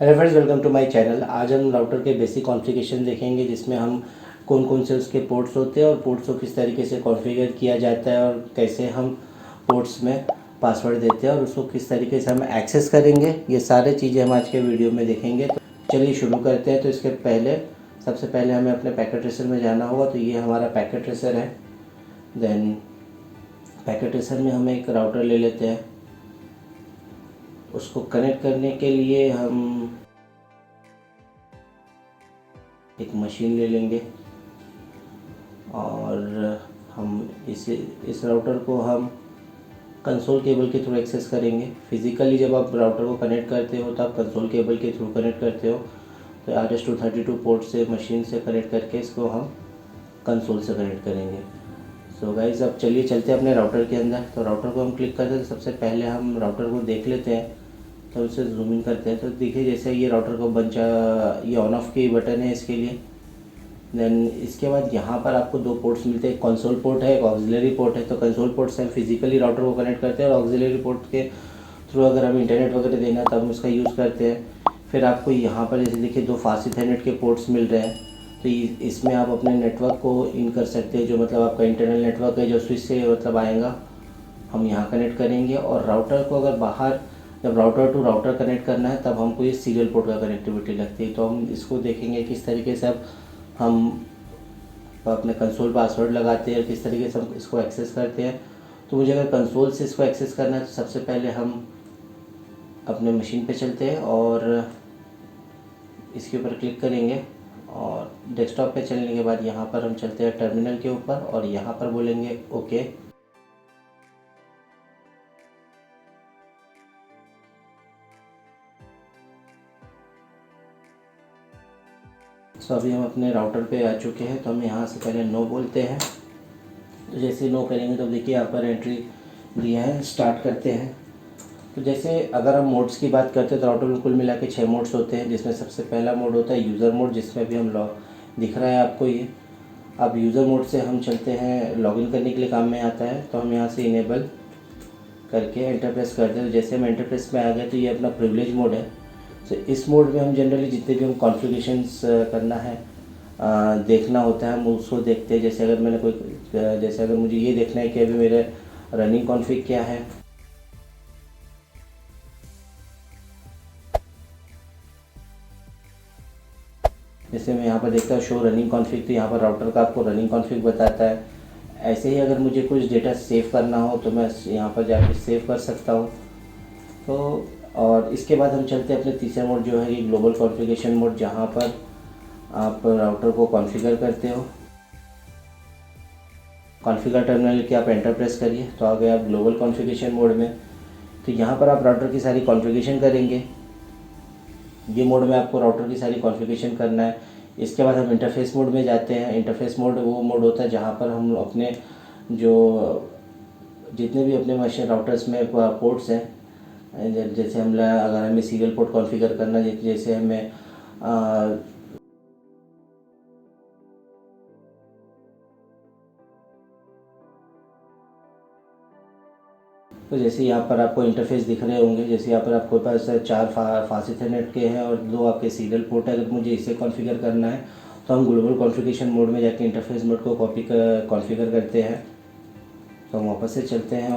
Hello friends, welcome to my channel. आज हम router के बेसिक कॉन्फ़िगरेशन देखेंगे, जिसमें हम कौन कौन से उसके पोर्ट्स होते हैं और पोर्ट्स को किस तरीके से कॉन्फ़िगर किया जाता है और कैसे हम पोर्ट्स में पासवर्ड देते हैं और उसको किस तरीके से हम एक्सेस करेंगे। ये सारी चीज़ें हम आज के वीडियो में देखेंगे। तो चलिए शुरू करते हैं। तो इसके पहले सबसे पहले हमें अपने पैकेट ट्रेसर में जाना होगा। तो ये हमारा पैकेट ट्रेसर है। देन पैकेट ट्रेसर में हम एक राउटर ले लेते हैं। उसको कनेक्ट करने के लिए हम एक मशीन ले लेंगे और हम इस राउटर को हम कंसोल केबल के थ्रू एक्सेस करेंगे। फिज़िकली जब आप राउटर को कनेक्ट करते हो तो आप कंसोल केबल के थ्रू कनेक्ट करते हो। तो RS-232 पोर्ट से मशीन से कनेक्ट करके इसको हम कंसोल से कनेक्ट करेंगे। सो गाइज़, अब चलिए चलते हैं अपने राउटर के अंदर। तो राउटर को हम क्लिक करते हैं। तो सबसे पहले हम राउटर को देख लेते हैं। तो उसे जूम इन करते हैं। तो देखिए जैसे ये राउटर को ये ऑन ऑफ की बटन है इसके लिए। देन इसके बाद यहाँ पर आपको दो पोर्ट्स मिलते हैं, एक कंसोल पोर्ट है, एक ऑक्सिलरी पोर्ट है। तो कंसोल पोर्ट से हम फिजिकली राउटर को कनेक्ट करते हैं और ऑक्सिलरी पोर्ट के थ्रू अगर हम इंटरनेट वगैरह देना है तब हम उसका यूज़ करते हैं। फिर आपको यहाँ पर जैसे देखिए दो फास्ट इथरनेट के पोर्ट्स मिल रहे हैं। तो इसमें आप अपने नेटवर्क को इन कर सकते हैं, जो मतलब आपका इंटरनल नेटवर्क है जो स्विच से मतलब आएगा, हम यहाँ कनेक्ट करेंगे। और राउटर को अगर बाहर जब राउटर टू राउटर कनेक्ट करना है तब हमको ये सीरियल पोर्ट का कनेक्टिविटी लगती है। तो हम इसको देखेंगे किस तरीके से अब हम अपने कंसोल पासवर्ड लगाते हैं और किस तरीके से हम इसको एक्सेस करते हैं। तो मुझे अगर कंसोल से इसको एक्सेस करना है तो सबसे पहले हम अपने मशीन पे चलते हैं और इसके ऊपर क्लिक करेंगे और डेस्कटॉप पे चलने के बाद यहाँ पर हम चलते हैं टर्मिनल के ऊपर और यहाँ पर बोलेंगे ओके। तो अभी हम अपने राउटर पे आ चुके हैं। तो हम यहाँ से पहले नो बोलते हैं। तो जैसे नो करेंगे तो देखिए यहाँ पर एंट्री दिया है, स्टार्ट करते हैं। तो जैसे अगर हम मोड्स की बात करते हैं तो राउटर में कुल मिला के 6 मोड्स होते हैं, जिसमें सबसे पहला मोड होता है यूज़र मोड, जिसमें भी हम दिख रहा है आपको ये। अब यूज़र मोड से हम चलते हैं, लॉगिन करने के लिए काम में आता है। तो हम यहाँ से इनेबल करके एंटर प्रेस करते हैं। तो जैसे हम एंटर प्रेस में आ गए तो ये अपना प्रिविलेज मोड है। तो इस मोड में हम जनरली जितने भी हम कॉन्फ़िगरेशंस करना है देखना होता है हम उसको देखते हैं। जैसे अगर मुझे ये देखना है कि अभी मेरे रनिंग कॉन्फ़िग क्या है। जैसे मैं यहाँ पर देखता हूँ शो रनिंग कॉन्फ़िग, तो यहाँ पर राउटर का आपको रनिंग कॉन्फ़िग बताता है। ऐसे ही अगर मुझे कुछ डेटा सेव करना हो तो मैं यहाँ पर जाके सेव कर सकता हूँ। तो और इसके बाद हम चलते हैं अपने तीसरे मोड जो है ये ग्लोबल कॉन्फ़िगरेशन मोड, जहाँ पर आप राउटर को कॉन्फ़िगर करते हो। कॉन्फ़िगर टर्मिनल के आप एंटर प्रेस करिए तो आ गए आप ग्लोबल कॉन्फ़िगरेशन मोड में। तो यहाँ पर आप राउटर की सारी कॉन्फ़िगरेशन करेंगे। ये मोड में आपको राउटर की सारी कॉन्फ़िगरेशन करना है। इसके बाद हम इंटरफेस मोड में जाते हैं। इंटरफेस मोड वो मोड होता है जहाँ पर हम अपने जो जितने भी अपने मशीन राउटर्स में पोर्ट्स हैं, जैसे अगर हमें सीरियल पोर्ट कॉन्फ़िगर करना, जैसे हमें तो जैसे यहाँ पर आपको इंटरफेस दिख रहे होंगे। जैसे यहाँ पर आपके पास 4 फास्ट इथरनेट के हैं और 2 आपके सीरियल पोर्ट है। अगर मुझे इसे कॉन्फ़िगर करना है तो हम ग्लोबल कॉन्फ़िगरेशन मोड में जाके इंटरफेस मोड को कॉन्फ़िगर करते हैं। तो हम वापस से चलते हैं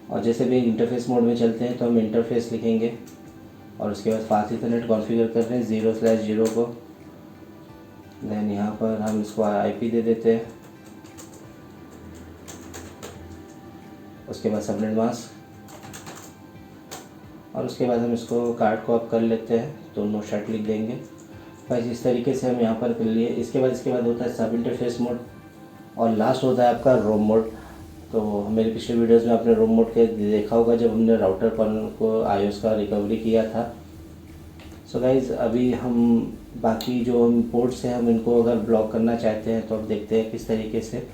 और जैसे भी इंटरफेस मोड में चलते हैं तो हम इंटरफेस लिखेंगे और उसके बाद फास्ट इथरनेट कॉन्फ़िगर कर रहे हैं 0/0 को। देन यहाँ पर हम इसको IP दे देते हैं। उसके बाद सबनेट मास्क और उसके बाद हम इसको कार्ड को अप कर लेते हैं तो नो शट लिख देंगे। बस इस तरीके से हम यहाँ पर कर लिए। इसके बाद होता है सब इंटरफेस मोड और लास्ट होता है आपका रोम मोड। तो मेरे पिछले वीडियोस में आपने रोम मोड के देखा होगा जब हमने राउटर को iOS का रिकवरी किया था। सो गाइज़, अभी हम बाकी जो हम पोर्ट्स हैं हम इनको अगर ब्लॉक करना चाहते हैं तो अब देखते हैं किस तरीके से।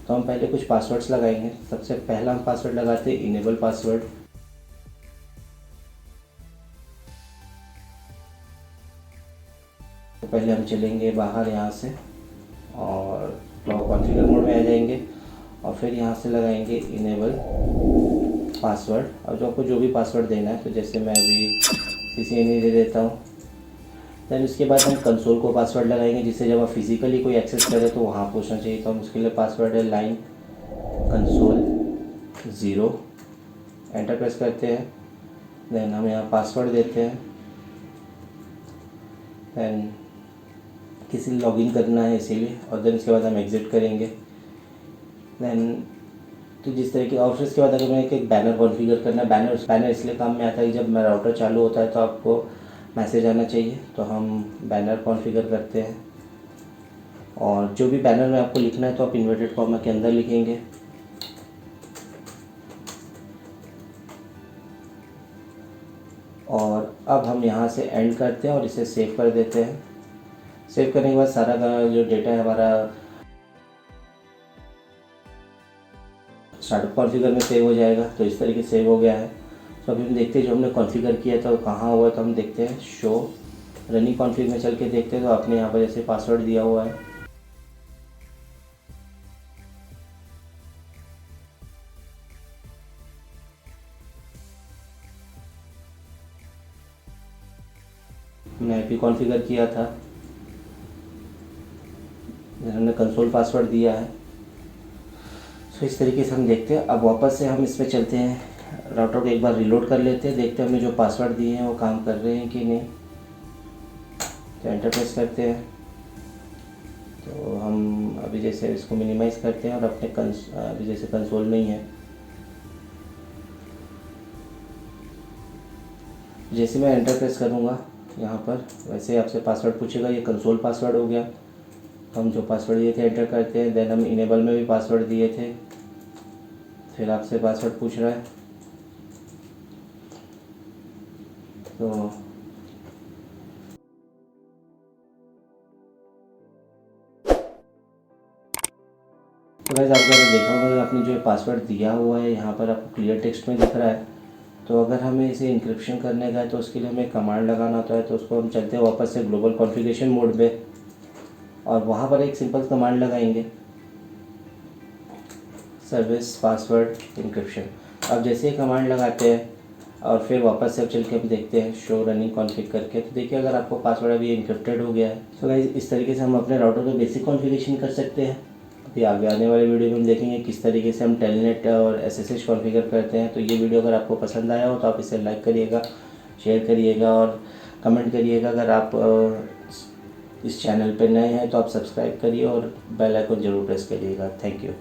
तो हम पहले कुछ पासवर्ड्स लगाएंगे। सबसे पहला हम पासवर्ड लगाते हैं इनेबल पासवर्ड। तो पहले हम चलेंगे बाहर यहाँ से और कॉन्फ़िगर मोड में आ जाएंगे और फिर यहाँ से लगाएंगे इनेबल पासवर्ड। अब जो आपको जो भी पासवर्ड देना है, तो जैसे मैं अभी CCNA दे देता हूँ। दैन उसके बाद हम कंसोल को पासवर्ड लगाएंगे, जिससे जब आप फिज़िकली कोई एक्सेस करे तो वहाँ पूछना चाहिए। तो हम उसके लिए पासवर्ड है लाइन कंसोल 0, एंटर प्रेस करते हैं। दैन हम यहाँ पासवर्ड देते हैं। दैन किसी लॉगिन करना है इसीलिए, और देन इसके बाद हम एग्ज़िट करेंगे। दैन तो जिस तरह की, और फिर इसके बाद अगर मैं एक बैनर कॉन्फ़िगर करना है, बैनर इसलिए काम में आता है कि जब मेरा राउटर चालू होता है तो आपको मैसेज आना चाहिए। तो हम बैनर कॉन्फ़िगर करते हैं, और जो भी बैनर में आपको लिखना है तो आप इन्वर्टेड कॉमा के अंदर लिखेंगे। और अब हम यहाँ से एंड करते हैं और इसे सेव कर देते हैं। सेव करने के बाद सारा का जो डेटा है हमारा स्टार्टअप कॉन्फ़िगर में सेव हो जाएगा। तो इस तरीके से सेव हो गया है। तो अभी हम देखते हैं जो हमने कॉन्फ़िगर किया था कहाँ हुआ। तो हम देखते हैं शो रनिंग कॉन्फ़िग में चल के देखते हैं, तो आपने यहाँ पर जैसे पासवर्ड दिया हुआ है। हमने IP कॉन्फ़िगर किया था, हमने कंसोल पासवर्ड दिया है। तो इस तरीके से हम देखते हैं। अब वापस से हम इसमें चलते हैं, राउटर को एक बार रीलोड कर लेते हैं, देखते हैं हमने जो पासवर्ड दिए हैं वो काम कर रहे हैं कि नहीं। तो एंटर प्रेस करते हैं। तो हम अभी जैसे इसको मिनिमाइज़ करते हैं और अपने अभी जैसे कंसोल में ही है, जैसे मैं एंटर प्रेस करूँगा यहाँ पर वैसे आपसे पासवर्ड पूछेगा। ये कंसोल पासवर्ड हो गया। तो हम जो पासवर्ड दिए थे एंटर करते हैं। देन हम इनेबल में भी पासवर्ड दिए थे, फिर आपसे पासवर्ड पूछ रहा है। तो गाइस आपने देखा होगा, आपने जो पासवर्ड दिया हुआ है यहाँ पर आपको क्लियर टेक्स्ट में दिख रहा है। तो अगर हमें इसे इंक्रिप्शन करने का है तो उसके लिए हमें कमांड लगाना होता है। तो उसको हम चलते हैं वापस से ग्लोबल कॉन्फ़िगरेशन मोड पे, और वहाँ पर एक सिंपल कमांड लगाएंगे, सर्विस पासवर्ड इंक्रिप्शन। अब जैसे ही कमांड लगाते हैं और फिर वापस से चल के हम देखते हैं शो रनिंग कॉन्फ़िग करके, तो देखिए अगर आपको पासवर्ड अभी इंक्रिप्टेड हो गया है। तो गाइस इस तरीके से हम अपने राउटर का बेसिक कॉन्फ़िगरेशन कर सकते हैं। अभी आगे आने वाले वीडियो में हम देखेंगे किस तरीके से हम टेलनेट और SSH कॉन्फ़िगर करते हैं। तो ये वीडियो अगर आपको पसंद आया हो तो आप इसे लाइक करिएगा, शेयर करिएगा और कमेंट करिएगा। अगर आप इस चैनल पर नए हैं तो आप सब्सक्राइब करिए और बेल आइकन ज़रूर प्रेस करिएगा। Thank you.